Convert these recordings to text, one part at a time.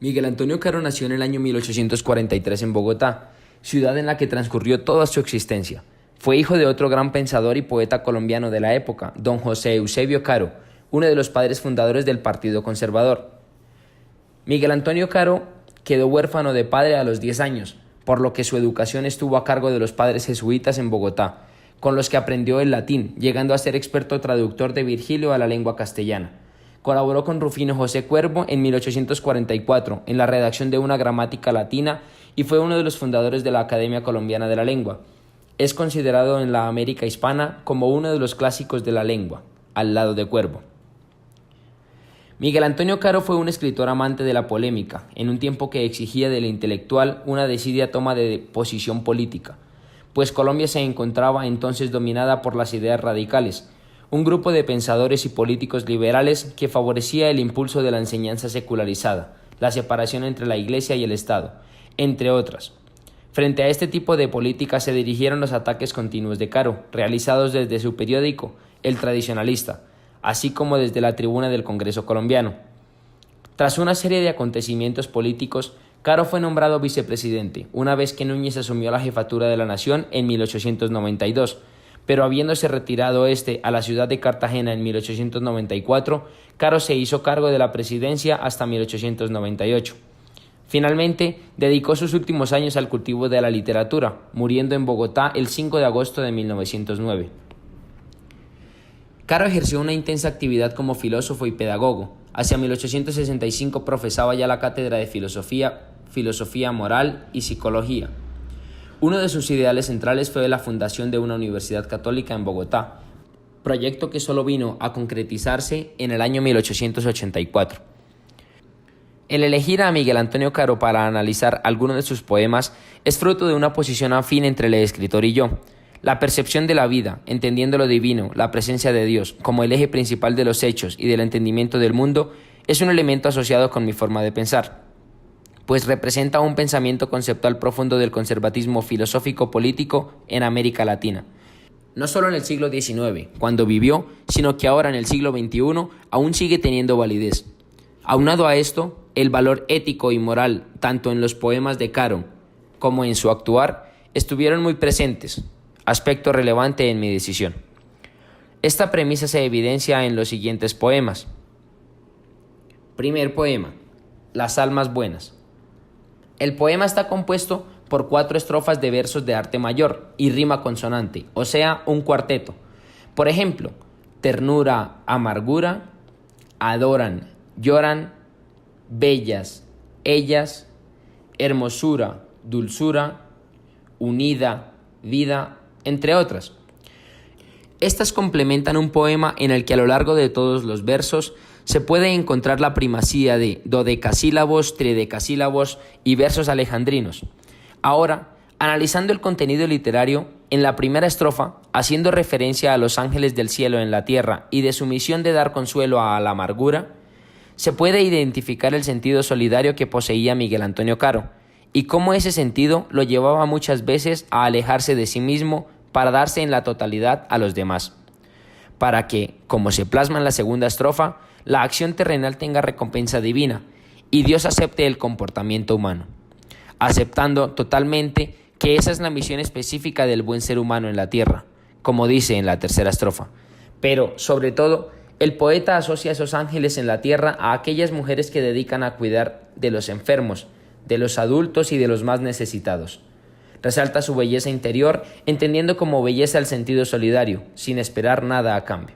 Miguel Antonio Caro nació en el año 1843 en Bogotá, ciudad en la que transcurrió toda su existencia. Fue hijo de otro gran pensador y poeta colombiano de la época, don José Eusebio Caro, uno de los padres fundadores del Partido Conservador. Miguel Antonio Caro quedó huérfano de padre a los 10 años, por lo que su educación estuvo a cargo de los padres jesuitas en Bogotá, con los que aprendió el latín, llegando a ser experto traductor de Virgilio a la lengua castellana. Colaboró con Rufino José Cuervo en 1844 en la redacción de una gramática latina y fue uno de los fundadores de la Academia Colombiana de la Lengua. Es considerado en la América hispana como uno de los clásicos de la lengua, al lado de Cuervo. Miguel Antonio Caro fue un escritor amante de la polémica, en un tiempo que exigía del intelectual una decidida toma de posición política, pues Colombia se encontraba entonces dominada por las ideas radicales, un grupo de pensadores y políticos liberales que favorecía el impulso de la enseñanza secularizada, la separación entre la Iglesia y el Estado, entre otras. Frente a este tipo de política se dirigieron los ataques continuos de Caro, realizados desde su periódico, El Tradicionalista, así como desde la tribuna del Congreso colombiano. Tras una serie de acontecimientos políticos, Caro fue nombrado vicepresidente, una vez que Núñez asumió la jefatura de la nación en 1892, pero habiéndose retirado a la ciudad de Cartagena en 1894, Caro se hizo cargo de la presidencia hasta 1898. Finalmente, dedicó sus últimos años al cultivo de la literatura, muriendo en Bogotá el 5 de agosto de 1909. Caro ejerció una intensa actividad como filósofo y pedagogo. Hacia 1865 profesaba ya la cátedra de filosofía moral y psicología. Uno de sus ideales centrales fue la fundación de una universidad católica en Bogotá, proyecto que solo vino a concretizarse en el año 1884. El elegir a Miguel Antonio Caro para analizar algunos de sus poemas es fruto de una posición afín entre el escritor y yo. La percepción de la vida, entendiendo lo divino, la presencia de Dios, como el eje principal de los hechos y del entendimiento del mundo, es un elemento asociado con mi forma de pensar, pues representa un pensamiento conceptual profundo del conservatismo filosófico-político en América Latina. No solo en el siglo XIX, cuando vivió, sino que ahora en el siglo XXI aún sigue teniendo validez. Aunado a esto, el valor ético y moral, tanto en los poemas de Caro como en su actuar, estuvieron muy presentes, aspecto relevante en mi decisión. Esta premisa se evidencia en los siguientes poemas. Primer poema, Las almas buenas. El poema está compuesto por 4 estrofas de versos de arte mayor y rima consonante, o sea, un cuarteto. Por ejemplo, ternura, amargura, adoran, lloran, bellas, ellas, hermosura, dulzura, unida, vida, entre otras. Estas complementan un poema en el que a lo largo de todos los versos se puede encontrar la primacía de dodecasílabos, tridecasílabos y versos alejandrinos. Ahora, analizando el contenido literario, en la primera estrofa, haciendo referencia a los ángeles del cielo en la tierra y de su misión de dar consuelo a la amargura, se puede identificar el sentido solidario que poseía Miguel Antonio Caro, y cómo ese sentido lo llevaba muchas veces a alejarse de sí mismo para darse en la totalidad a los demás, para que, como se plasma en la segunda estrofa, la acción terrenal tenga recompensa divina y Dios acepte el comportamiento humano, aceptando totalmente que esa es la misión específica del buen ser humano en la tierra, como dice en la tercera estrofa. Pero, sobre todo, el poeta asocia a esos ángeles en la tierra a aquellas mujeres que dedican a cuidar de los enfermos, de los adultos y de los más necesitados. Resalta su belleza interior, entendiendo como belleza el sentido solidario, sin esperar nada a cambio.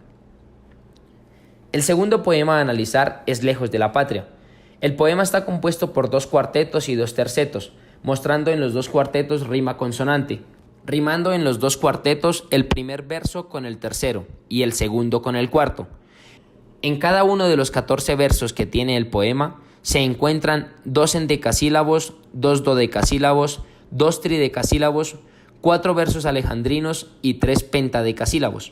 El segundo poema a analizar es Lejos de la Patria. El poema está compuesto por 2 cuartetos y 2 tercetos, mostrando en los 2 cuartetos rima consonante, rimando en los 2 cuartetos el primer verso con el tercero y el segundo con el cuarto. En cada uno de los 14 versos que tiene el poema se encuentran 2 endecasílabos, 2 dodecasílabos, 2 tridecasílabos, 4 versos alejandrinos y 3 pentadecasílabos.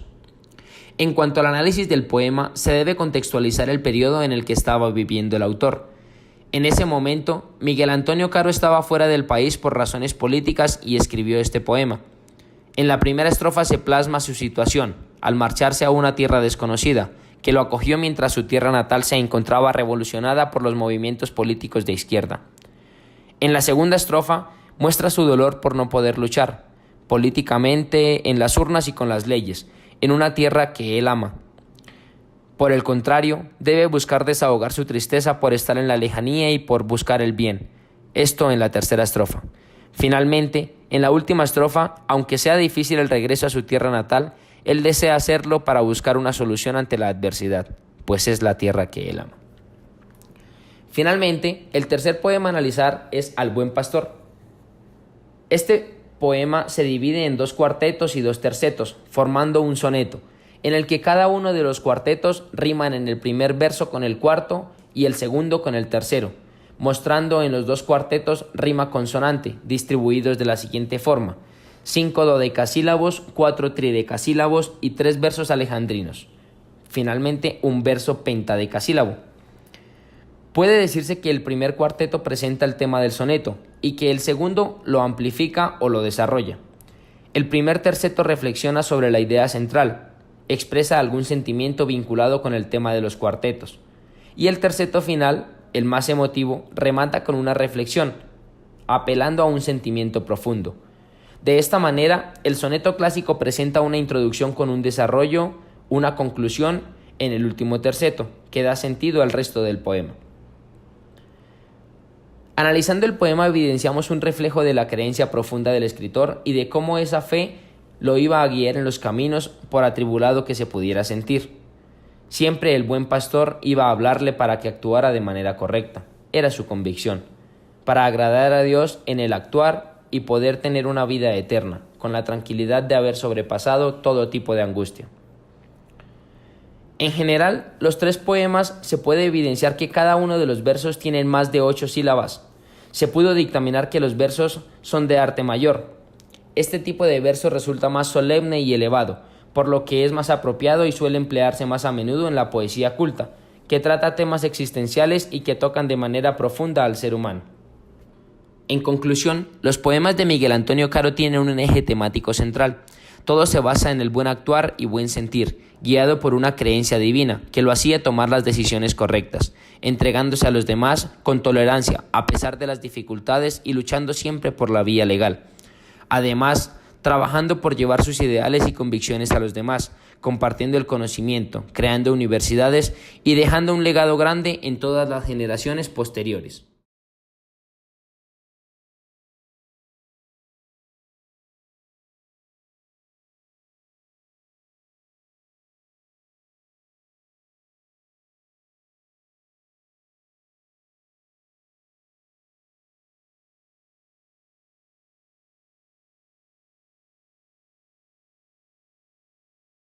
En cuanto al análisis del poema, se debe contextualizar el periodo en el que estaba viviendo el autor. En ese momento, Miguel Antonio Caro estaba fuera del país por razones políticas y escribió este poema. En la primera estrofa se plasma su situación, al marcharse a una tierra desconocida, que lo acogió mientras su tierra natal se encontraba revolucionada por los movimientos políticos de izquierda. En la segunda estrofa muestra su dolor por no poder luchar políticamente en las urnas y con las leyes, en una tierra que él ama. Por el contrario, debe buscar desahogar su tristeza por estar en la lejanía y por buscar el bien. Esto en la tercera estrofa. Finalmente, en la última estrofa, aunque sea difícil el regreso a su tierra natal, él desea hacerlo para buscar una solución ante la adversidad, pues es la tierra que él ama. Finalmente, el tercer poema a analizar es Al buen pastor. Este poema se divide en 2 cuartetos y 2 tercetos, formando un soneto, en el que cada uno de los cuartetos riman en el primer verso con el cuarto y el segundo con el tercero, mostrando en los 2 cuartetos rima consonante, distribuidos de la siguiente forma: 5 dodecasílabos, 4 tridecasílabos y 3 versos alejandrinos. Finalmente, un verso pentadecasílabo. Puede decirse que el primer cuarteto presenta el tema del soneto y que el segundo lo amplifica o lo desarrolla. El primer terceto reflexiona sobre la idea central, expresa algún sentimiento vinculado con el tema de los cuartetos. Y el terceto final, el más emotivo, remata con una reflexión, apelando a un sentimiento profundo. De esta manera, el soneto clásico presenta una introducción con un desarrollo, una conclusión en el último terceto, que da sentido al resto del poema. Analizando el poema evidenciamos un reflejo de la creencia profunda del escritor y de cómo esa fe lo iba a guiar en los caminos por atribulado que se pudiera sentir. Siempre el buen pastor iba a hablarle para que actuara de manera correcta, era su convicción, para agradar a Dios en el actuar y poder tener una vida eterna, con la tranquilidad de haber sobrepasado todo tipo de angustia. En general, los 3 poemas se puede evidenciar que cada uno de los versos tienen más de 8 sílabas. Se pudo dictaminar que los versos son de arte mayor. Este tipo de verso resulta más solemne y elevado, por lo que es más apropiado y suele emplearse más a menudo en la poesía culta, que trata temas existenciales y que tocan de manera profunda al ser humano. En conclusión, los poemas de Miguel Antonio Caro tienen un eje temático central. Todo se basa en el buen actuar y buen sentir, guiado por una creencia divina que lo hacía tomar las decisiones correctas, entregándose a los demás con tolerancia a pesar de las dificultades y luchando siempre por la vía legal. Además, trabajando por llevar sus ideales y convicciones a los demás, compartiendo el conocimiento, creando universidades y dejando un legado grande en todas las generaciones posteriores.